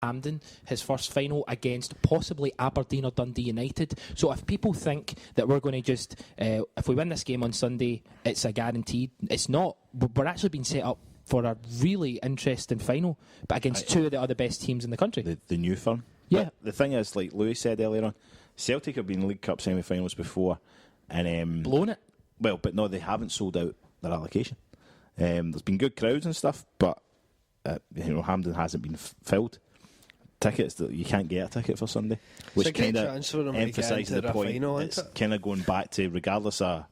Hampden, his first final against possibly Aberdeen or Dundee United. So if people think that we're going to just, if we win this game on Sunday, it's a guaranteed, it's not. We're actually being set up for a really interesting final, but against two of the other best teams in the country. The new firm. Yeah. But the thing is, like Louis said earlier on, Celtic have been in League Cup semi-finals before and blown it. Well, but no, they haven't sold out their allocation. There's been good crowds and stuff, but Hampden hasn't been filled. Tickets that you can't get a ticket for Sunday, which kind of emphasises the point. Final, it's kind of going back to, regardless of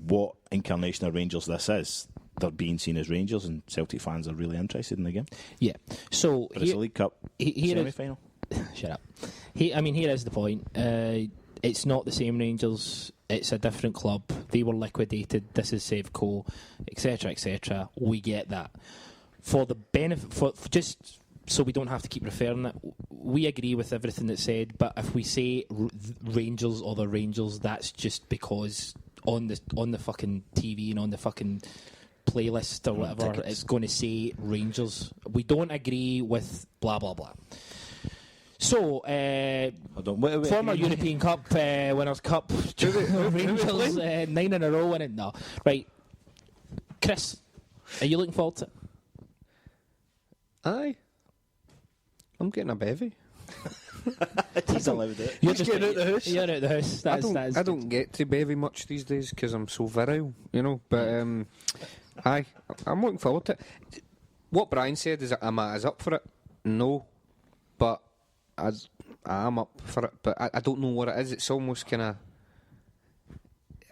what incarnation of Rangers this is, they're being seen as Rangers, and Celtic fans are really interested in the game. Yeah. So but it's a League Cup semi-final. Shut up. Here is the point. It's not the same Rangers. It's a different club. They were liquidated. This is Sevco, etc., etc. We get that. For the benefit, for just so we don't have to keep referring it, we agree with everything that's said. But if we say Rangers or the Rangers, that's just because on the fucking TV and on the fucking playlist or whatever, tickets, it's going to say Rangers. We don't agree with blah blah blah. So, former European Cup Winners' Cup Rangers 9 in a row winning. No, right, Chris, are you looking forward to it? Aye, I'm getting a bevy. He's allowed it. You're just getting out the house. You're out the house. I don't get to bevy much these days because I'm so virile, you know. But aye, I'm looking forward to it. What Bryan said is, am I as up for it? No, but I'm up for it. But I don't know what it is. It's almost kind of.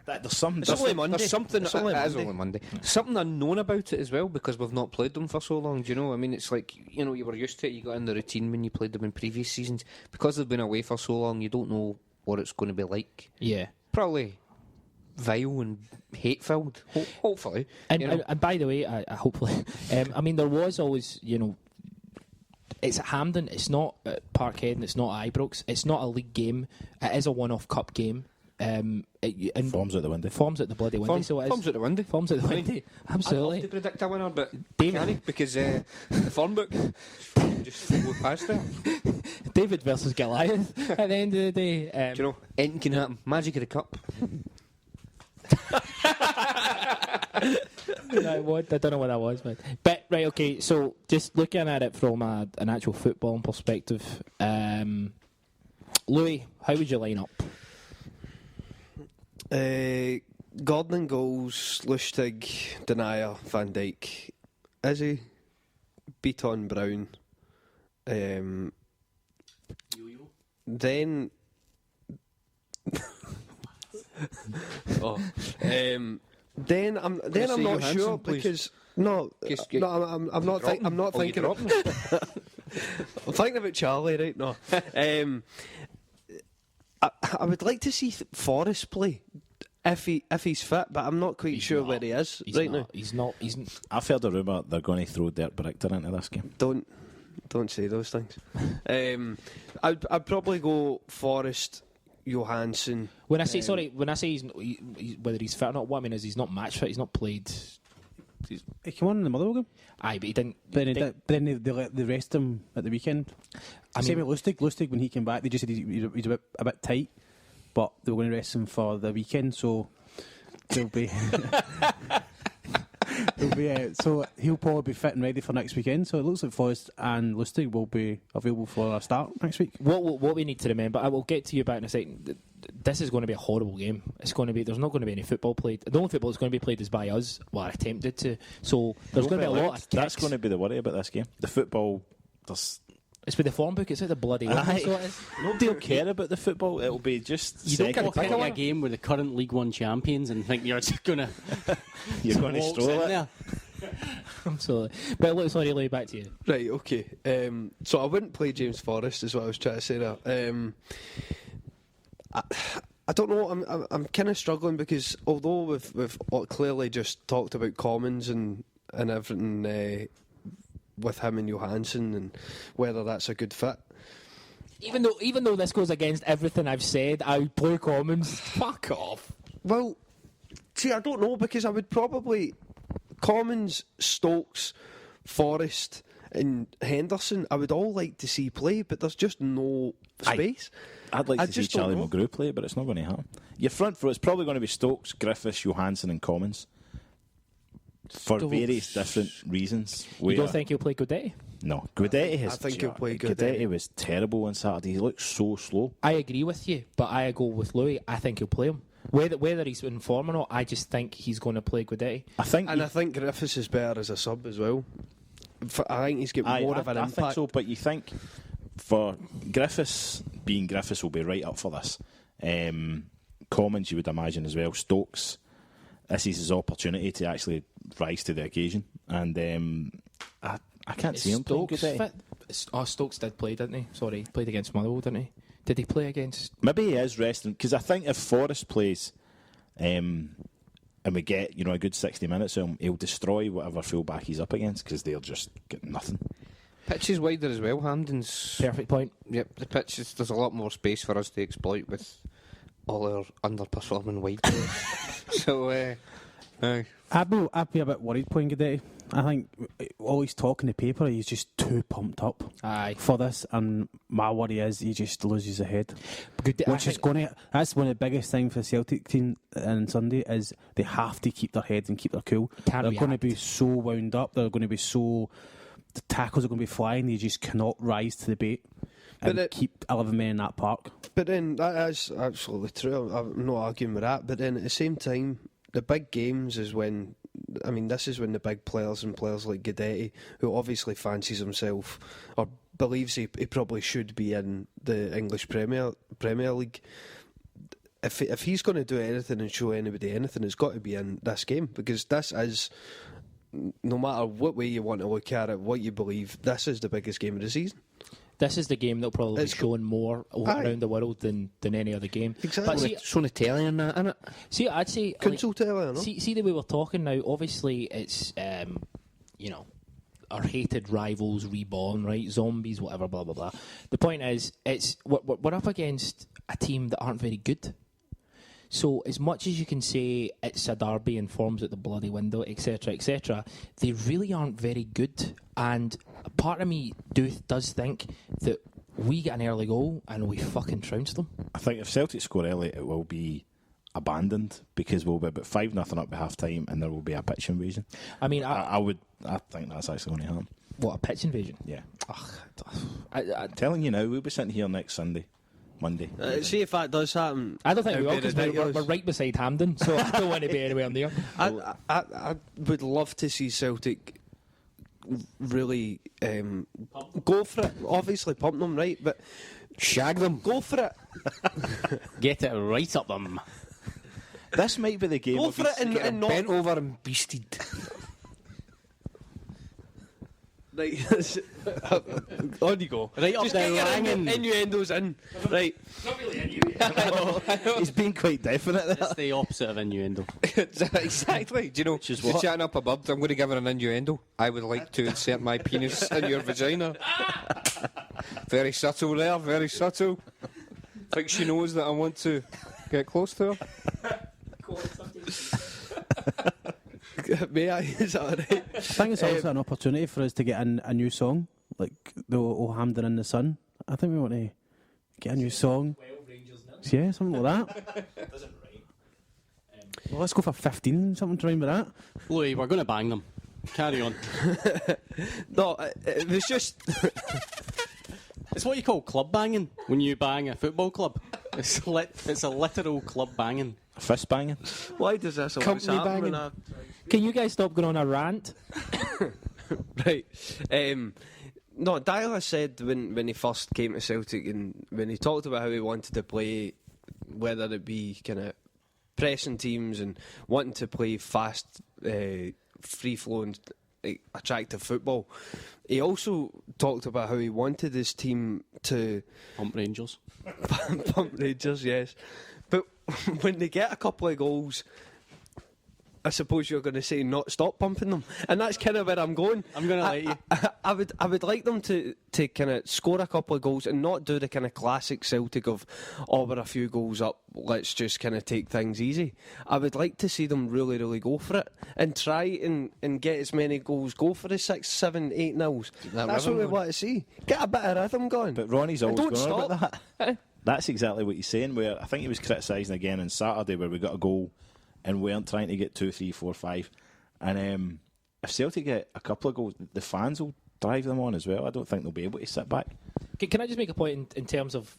There's something. It's only Monday. There's something. It's only It is only Monday. Something unknown about it as well, because we've not played them for so long. Do you know? I mean, it's like, you know, you were used to it. You got in the routine when you played them in previous seasons. Because they've been away for so long, you don't know what it's going to be like. Yeah, probably vile and hate-filled. Hopefully. And by the way, I hopefully. I mean, there was always, you know, it's at Hampden. It's not at Parkhead, and it's not at Ibrox. It's not a league game. It is a one-off cup game. And Form's out the window. Form's out the bloody window. Form's out the window. Form's out the window. Absolutely. I'd love to predict a winner, but David, can't, because the form book just flew past it. David versus Goliath at the end of the day. Do you know, anything can happen. Magic of the cup. I don't know what that was, man. But right, okay. So just looking at it from an actual footballing perspective, Louis, how would you line up? Gordon in goals, Lustig, Denier, Van Dijk, Izzy, Beaton, Brown. Then then I'm not sure, because I'm not thinking. I'm thinking about Charlie right now. I would like to see Forrest play if he's fit, but I'm not quite sure where he is now. He's not. I've heard a rumour they're going to throw Dirk Brichter into this game. Don't say those things. I'd probably go Forrest, Johansson. When I say whether he's fit or not, what I mean is he's not match fit. He's not played. He came on in the Motherwell game. Aye, but he didn't. Then they rest him at the weekend. Same with Lustig, when he came back, they just said he's a bit tight, but they were going to rest him for the weekend, so they'll be. So he'll probably be fit and ready for next weekend. So it looks like Forrest and Lustig will be available for a start next week. What we need to remember, I will get to you back in a second. This is going to be a horrible game. It's going to be. There's not going to be any football played. The only football that's going to be played is by us. Well, attempted to. So there's going to be a lot of kicks. That's going to be the worry about this game. The football. It's with the form book. It's like the bloody window, so it is. Nobody will care about the football. It'll be just. You don't get to pick a game with the current League One champions and think you're just going to. You're going to stroll it. There. Absolutely. But look, sorry, Lee, back to you. Right, okay. So I wouldn't play James Forrest, is what I was trying to say there. I don't know. I'm kind of struggling, because although we've clearly just talked about Commons and everything with him and Johansson and whether that's a good fit. Even though this goes against everything I've said, I would play Commons. Fuck off. Well, see, I don't know, because I would probably Commons, Stokes, Forrest, and Henderson, I would all like to see play, but there's just no space. I'd like to see Charlie Mulgrew play, but it's not going to happen. Your front row is probably going to be Stokes, Griffiths, Johansson and Commons. For various different reasons. You don't think he'll play Guidetti? No. Guidetti has... I think he'll play Guidetti. Guidetti was terrible on Saturday. He looked so slow. I agree with you, but I go with Louis. I think he'll play him. Whether he's in form or not, I just think he's going to play Guidetti. I think Griffiths is better as a sub as well. I think he's got more of an impact. I think so, but you think for Griffiths, being Griffiths will be right up for this. Commons, you would imagine as well. Stokes, this is his opportunity to actually rise to the occasion. And I can't see him playing Guidetti. Stokes did play, didn't he? Sorry, he played against Motherwell, didn't he? Did he play against... Maybe he is resting, because I think if Forrest plays and we get a good 60 minutes of him, he'll destroy whatever fullback he's up against, because they'll just get nothing. Pitch is wider as well, Hampden's. Perfect point. Yep, the pitch is, there's a lot more space for us to exploit with all our underperforming wide players. So, I'd be a bit worried playing Guidetti. I think all he's talking the paper, he's just too pumped up for this, and my worry is he just loses his head. That's one of the biggest things for the Celtic team on Sunday is they have to keep their heads and keep their cool. They're going to be so wound up. They're going to be so... The tackles are going to be flying. They just cannot rise to the bait and keep 11 men in that park. But then that is absolutely true. I'm not arguing with that. But then at the same time, the big games is when... I mean, this is when the big players and players like Guidetti, who obviously fancies himself or believes he probably should be in the English Premier League. If he's going to do anything and show anybody anything, it's got to be in this game, because this is, no matter what way you want to look at it, what you believe, this is the biggest game of the season. This is the game that'll probably be shown more around the world than any other game. Exactly. But see, shown a telly in that, innit? See, I'd say... Council telly, no? See the way we're talking now, obviously it's, our hated rivals reborn, right? Zombies, whatever, blah, blah, blah. The point is, we're up against a team that aren't very good. So as much as you can say it's a derby and forms at the bloody window, etc., they really aren't very good. And part of me does think that we get an early goal and we fucking trounce them. I think if Celtic score early, it will be abandoned, because we'll be about 5-0 up at half time and there will be a pitch invasion. I mean, I think that's actually going to happen. What, a pitch invasion? Yeah. I'm telling you now, we'll be sitting here next Monday. See if that does happen. I don't think we will, because we're right beside Hampden, so I don't want to be anywhere near. I would love to see Celtic really go for it. Obviously pump them, right, but shag them. Go for it. Get it right up them. This might be the game. Go for it and not bent over and beasted. Right, on you go. Right up there, hanging. Innuendos in. Right. Not really innuendo. He's been quite definite there. It's the opposite of innuendo. Exactly. Do you know, just chatting up a bub, I'm going to give her an innuendo. I would like to insert my penis in your vagina. Very subtle there, very subtle. Think she knows that I want to get close to her? May I? Is that all right? I think it's also an opportunity for us to get a new song, like the old Hampden in the Sun. I think we want to get a new song. Yeah, something like that. Doesn't rhyme. Well, let's go for 15, something to rhyme with that. Louis, we're going to bang them. Carry on. No, it was just... It's what you call club banging when you bang a football club. It's a literal club banging. Fist banging. Why does this always Company happen? banging. Can you guys stop going on a rant? Right. No, Dyla said when he first came to Celtic, and when he talked about how he wanted to play, whether it be kind of pressing teams and wanting to play fast, free-flowing, attractive football, he also talked about how he wanted his team to... Pump Rangers. Pump Rangers, yes. But when they get a couple of goals, I suppose you're going to say not stop pumping them, and that's kind of where I'm going. I'm going to let you. I would like them to kind of score a couple of goals and not do the kind of classic Celtic of, oh, we're a few goals up, let's just kind of take things easy. I would like to see them really, really go for it and try and get as many goals, go for the 6, 7, 8 nils. That's what we want to see. Get a bit of rhythm going. But Ronnie's always don't going on stop. about that. That's exactly what he's saying, where I think he was criticising again on Saturday where we got a goal and we weren't trying to get 2, 3, 4, 5. And if Celtic get a couple of goals, the fans will drive them on as well. I don't think they'll be able to sit back. Can I just make a point in terms of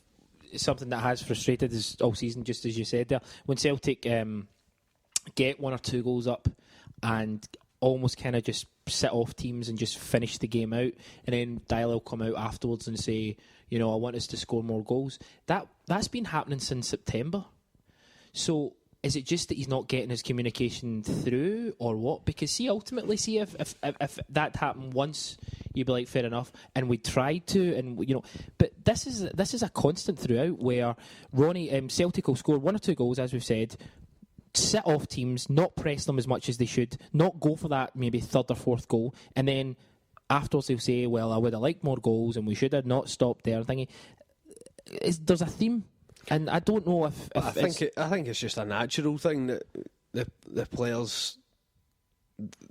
something that has frustrated us all season, just as you said there? When Celtic get 1 or 2 goals up and almost kind of just sit off teams and just finish the game out, and then Dial will come out afterwards and say, I want us to score more goals. That's been happening since September. So is it just that he's not getting his communication through, or what? Because ultimately, if that happened once, you'd be like, fair enough, and we tried to, and but this is a constant throughout where Ronnie Celtic will score 1 or 2 goals, as we've said, sit off teams, not press them as much as they should, not go for that maybe 3rd or 4th goal, and then afterwards they'll say, well, I would have liked more goals and we should have not stopped there. There's a theme, and I don't know if I think it's just a natural thing that the players,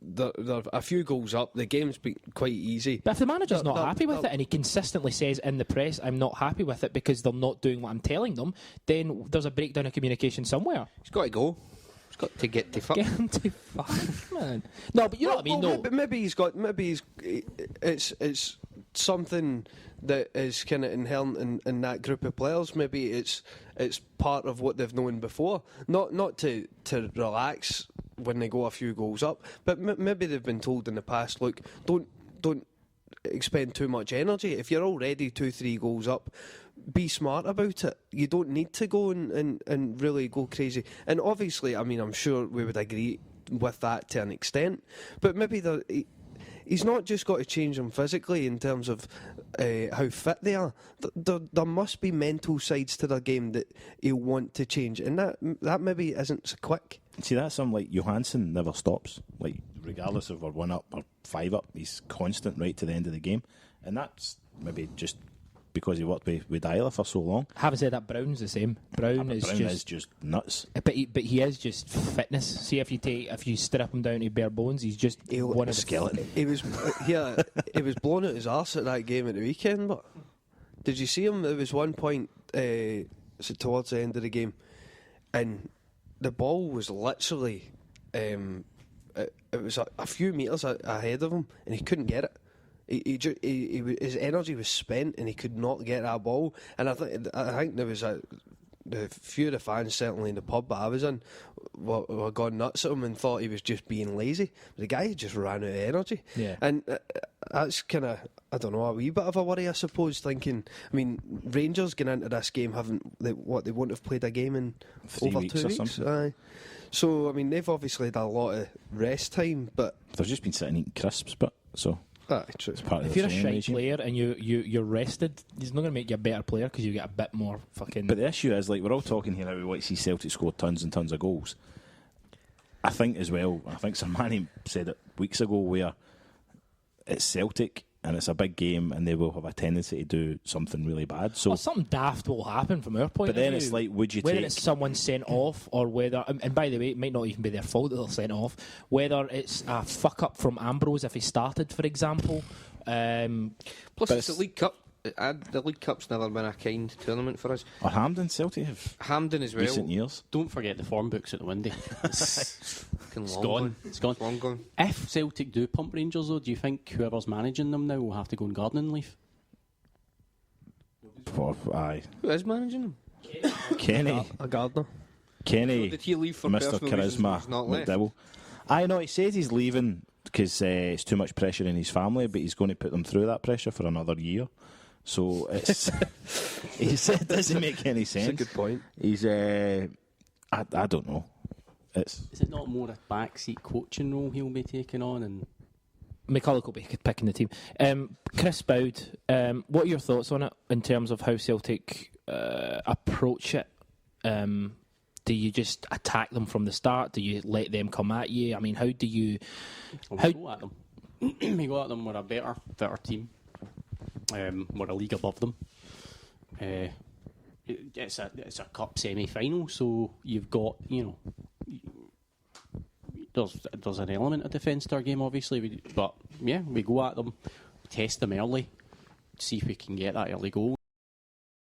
they're a few goals up, the game's been quite easy. But if the manager's not happy with it, and he consistently says in the press, I'm not happy with it because they're not doing what I'm telling them, then there's a breakdown of communication somewhere. He's got to go. He's got to get to fuck. Get him to fuck, man. No, but you know what I mean. No, maybe it's something that is kind of inherent in that group of players. Maybe it's part of what they've known before. Not to relax when they go a few goals up, but maybe they've been told in the past, look, don't expend too much energy. If you're already 2-3 goals up, be smart about it. You don't need to go and really go crazy. And obviously, I mean, I'm sure we would agree with that to an extent, but maybe he's not just got to change them physically in terms of how fit they are. There must be mental sides to their game that he'll want to change, and that maybe isn't so quick. See, that's something like Johansson never stops. Like, regardless of we're 1 up or 5 up, he's constant right to the end of the game. And that's maybe just because he worked with Dial for so long. Having said that, Brown's the same. Brown is just nuts. But he is just fitness. See, if you strip him down to bare bones, he's just one of the skeleton. He was blown out his arse at that game at the weekend. But did you see him? There was one point towards the end of the game, and the ball was literally it was a few metres ahead of him, and he couldn't get it. His energy was spent, and he could not get that ball. And I think there was a few of the fans, certainly in the pub that I was in, were going nuts at him and thought he was just being lazy. The guy just ran out of energy. Yeah. And that's kind of, I don't know, a wee bit of a worry, I suppose, thinking, I mean, Rangers going into this game they won't have played a game in 3 over weeks 2 or weeks. something. Aye. So, I mean, they've obviously had a lot of rest time, but... They've just been sitting eating crisps, but so... True. It's part of if the you're a training shite regime. player and you're rested, it's not going to make you a better player because you get a bit more fucking... But the issue is, like, we're all talking here how we want to see Celtic score tons and tons of goals. I think as well, Sermanni said it weeks ago, where it's Celtic and it's a big game and they will have a tendency to do something really bad. So something daft will happen from our point of view. But then it's like, would you whether take... it's someone sent off or whether... And by the way, it might not even be their fault that they're sent off. Whether it's a fuck-up from Ambrose if he started, for example. Plus, it's the League Cup. The League Cup's never been a kind tournament for us. Or Hampden, Celtic have Hampden as well. recent years. Don't forget the form books at the windy. It's It's long gone. It's gone. Long gone. If Celtic do pump Rangers, though, do you think whoever's managing them now will have to go on gardening leave? Aye. Who is managing them? Kenny. A gardener. Kenny. So did he leave for Mr. personal reasons Charisma. he's not left? McDowell. I know, he says he's leaving because it's too much pressure in his family, but he's going to put them through that pressure for another year. So it's... he said it doesn't make any sense. That's a good point. He's... I don't know. Is it not more a backseat coaching role he'll be taking on? And McCulloch will be picking the team. Chris Boud, what are your thoughts on it in terms of how Celtic approach it? Do you just attack them from the start? Do you let them come at you? I mean, how do you... We go at them. We go at them. We're a better team. We're a league above them. It's a cup semi-final, so you've got, there's an element of defence to our game, obviously, but yeah, we go at them, test them early, see if we can get that early goal.